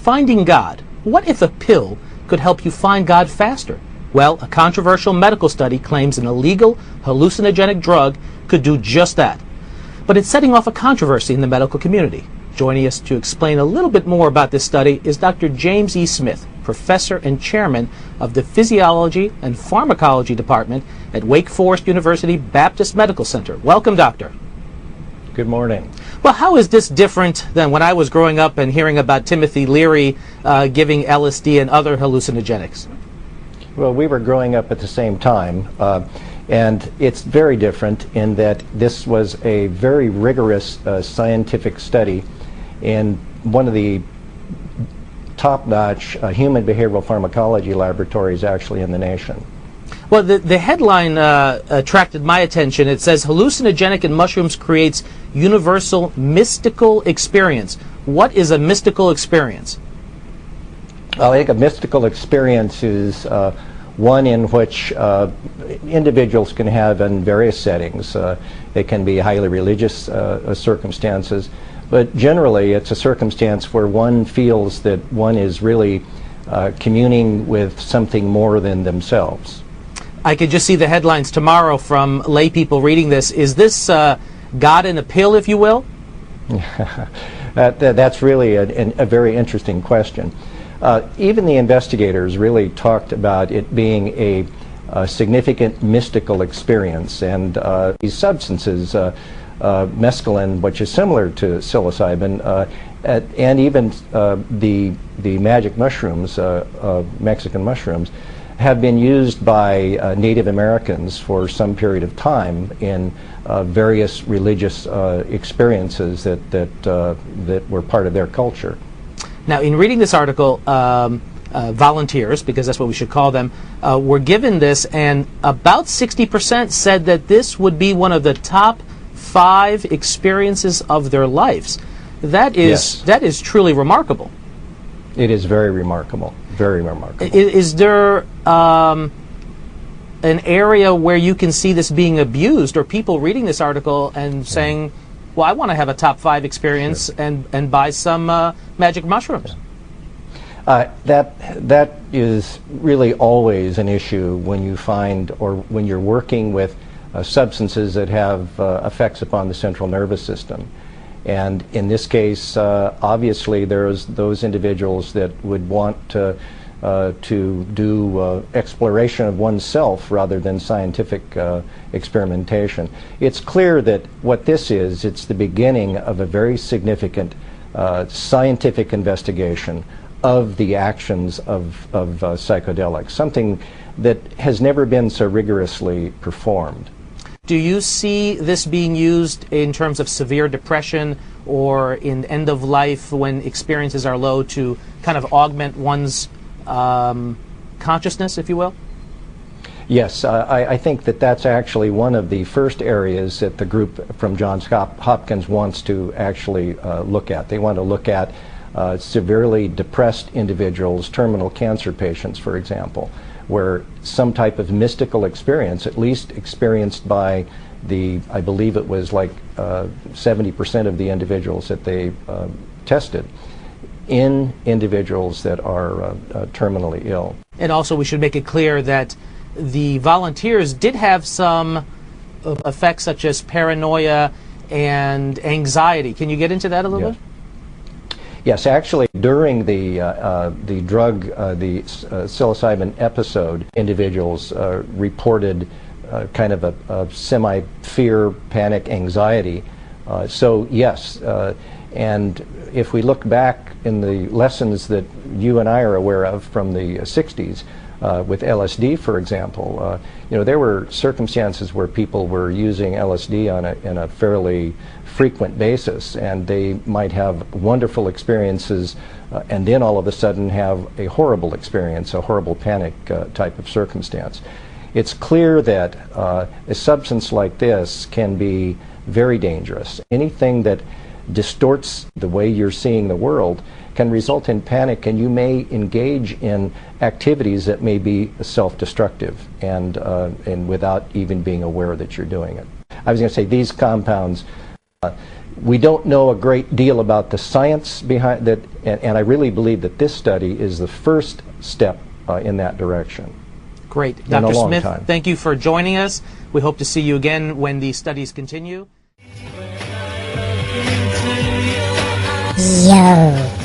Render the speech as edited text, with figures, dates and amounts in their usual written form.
Finding God. What if a pill could help you find God faster? Well, a controversial medical study claims an illegal hallucinogenic drug could do just that. But it's setting off a controversy in the medical community. Joining us to explain a little bit more about this study is Dr. James E. Smith, professor and chairman of the Physiology and Pharmacology Department at Wake Forest University Baptist Medical Center. Welcome, doctor. Good morning. Well, how is this different than when I was growing up and hearing about Timothy Leary giving LSD and other hallucinogenics? Well, we were growing up at the same time, and it's very different in that this was a very rigorous scientific study in one of the top-notch human behavioral pharmacology laboratories actually in the nation. Well, the headline attracted my attention. It says, hallucinogenic in mushrooms creates universal mystical experience. What is a mystical experience? Well, I think a mystical experience is one in which individuals can have in various settings. They can be highly religious circumstances, but generally it's a circumstance where one feels that one is really communing with something more than themselves. I could just see the headlines tomorrow from lay people reading this. Is this God in a pill, if you will? That's really a very interesting question. Even the investigators really talked about it being a significant mystical experience, and these substances, mescaline, which is similar to psilocybin, and even the magic mushrooms, Mexican mushrooms, have been used by Native Americans for some period of time in various religious experiences that were part of their culture. Now, in reading this article, volunteers, because that's what we should call them, were given this, and about 60% said that this would be one of the top 5 experiences of their lives. That is truly remarkable. It is very remarkable. Very remarkable. Is there an area where you can see this being abused, or people reading this article and saying, well, I want to have a top 5 experience, sure, and buy some magic mushrooms? That is really always an issue when you find, or when you're working with substances that have effects upon the central nervous system. And in this case, obviously, there's those individuals that would want to do exploration of oneself rather than scientific experimentation. It's clear that what this is, it's the beginning of a very significant scientific investigation of the actions of psychedelics, something that has never been so rigorously performed. Do you see this being used in terms of severe depression or in end of life when experiences are low to kind of augment one's consciousness, if you will? Yes, I think that that's actually one of the first areas that the group from Johns Hopkins wants to actually look at. They want to look at severely depressed individuals, terminal cancer patients, for example, where some type of mystical experience, at least experienced by I believe it was like 70% of the individuals that they tested, in individuals that are terminally ill. And also we should make it clear that the volunteers did have some effects such as paranoia and anxiety. Can you get into that a little bit? Yes, actually, during the psilocybin episode, individuals reported kind of a semi-fear, panic, anxiety. So yes, and if we look back in the lessons that you and I are aware of from the 60s, with LSD, for example, you know, there were circumstances where people were using LSD on a fairly frequent basis, and they might have wonderful experiences and then all of a sudden have a horrible experience, a horrible panic type of circumstance. It's clear that a substance like this can be very dangerous. Anything that distorts the way you're seeing the world can result in panic, and you may engage in activities that may be self-destructive and without even being aware that you're doing it. I was going to say these compounds We don't know a great deal about the science behind that, and I really believe that this study is the first step in that direction. Great. In a Dr. long Smith, time. thank you for joining us. We hope to see you again when these studies continue. Yo.